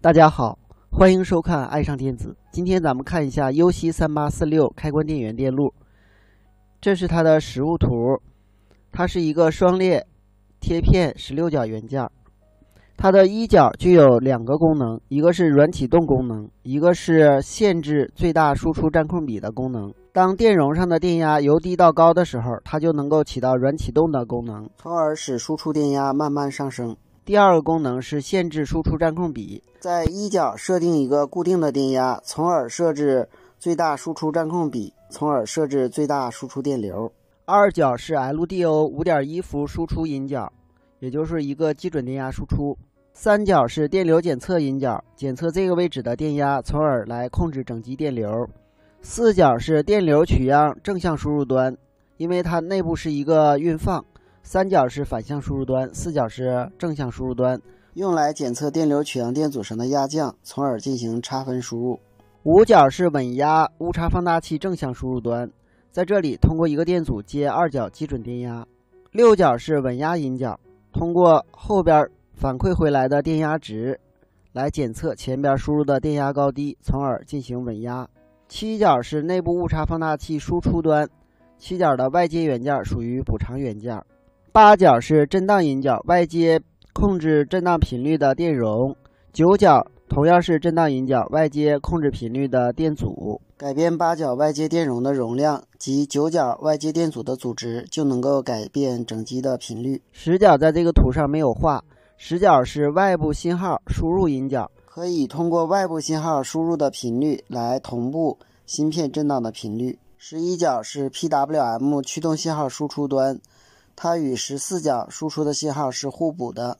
大家好，欢迎收看爱上电子。今天咱们看一下 UC3846开关电源电路，这是它的实物图。它是一个双列贴片16角元件，它的一角具有两个功能，一个是软启动功能，一个是限制最大输出占空比的功能。当电容上的电压由低到高的时候，它就能够起到软启动的功能，从而使输出电压慢慢上升。第二个功能是限制输出占空比，在一角设定一个固定的电压，从而设置最大输出占空比，从而设置最大输出电流。二角是 LDO 5.1 伏输出引角，也就是一个基准电压输出。三角是电流检测引角，检测这个位置的电压，从而来控制整机电流。四角是电流取样正向输入端，因为它内部是一个运放。三角是反向输入端，四角是正向输入端，用来检测电流取样电阻上的压降，从而进行差分输入。五角是稳压误差放大器正向输入端，在这里通过一个电阻接二角基准电压。六角是稳压引角，通过后边反馈回来的电压值来检测前边输入的电压高低，从而进行稳压。七角是内部误差放大器输出端，七角的外接元件属于补偿元件。八角是震荡引角，外接控制振荡频率的电容。九角同样是震荡引角，外接控制频率的电阻。改变八角外接电容的容量及九角外接电阻的阻值，就能够改变整机的频率。十角在这个图上没有画，十角是外部信号输入引角，可以通过外部信号输入的频率来同步芯片振荡的频率。11角是 PWM 驱动信号输出端，它与14角输出的信号是互补的，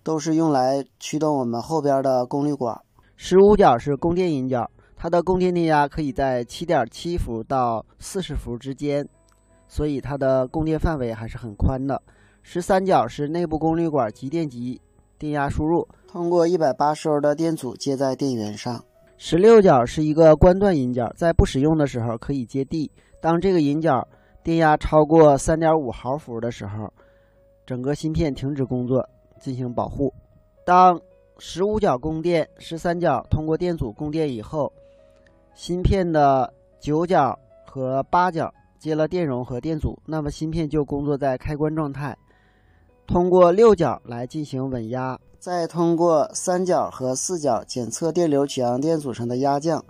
都是用来驱动我们后边的功率管。15角是供电引角，它的供电电压可以在 7.7 伏到40伏之间，所以它的供电范围还是很宽的。13角是内部功率管集电极电压输入，通过180欧的电阻接在电源上。16角是一个关断引角，在不使用的时候可以接地，当这个引角电压超过 3.5 毫伏的时候，整个芯片停止工作进行保护。当15角供电，13角通过电阻供电以后，芯片的9角和8角接了电容和电阻，那么芯片就工作在开关状态，通过6角来进行稳压，再通过3角和4角检测电流取样电阻上的压降，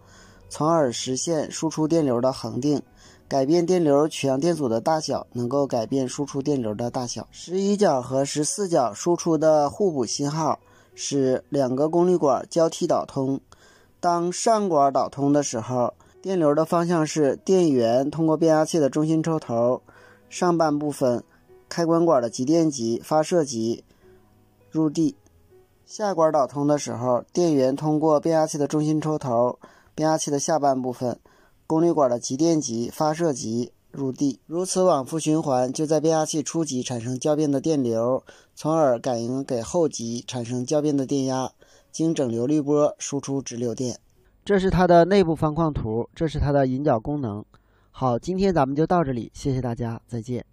从而实现输出电流的恒定。改变电流取样电阻的大小，能够改变输出电流的大小。11角和14角输出的互补信号，使两个功率管交替导通。当上管导通的时候，电流的方向是电源通过变压器的中心抽头上半部分开关管的集电极、发射极入地。下管导通的时候，电源通过变压器的中心抽头变压器的下半部分功率管的集电极、发射极入地，如此往复循环，就在变压器初级产生较变的电流，从而感应给后级产生较变的电压，经整流滤波输出直流电。这是它的内部方框图，这是它的引角功能。好，今天咱们就到这里，谢谢大家，再见。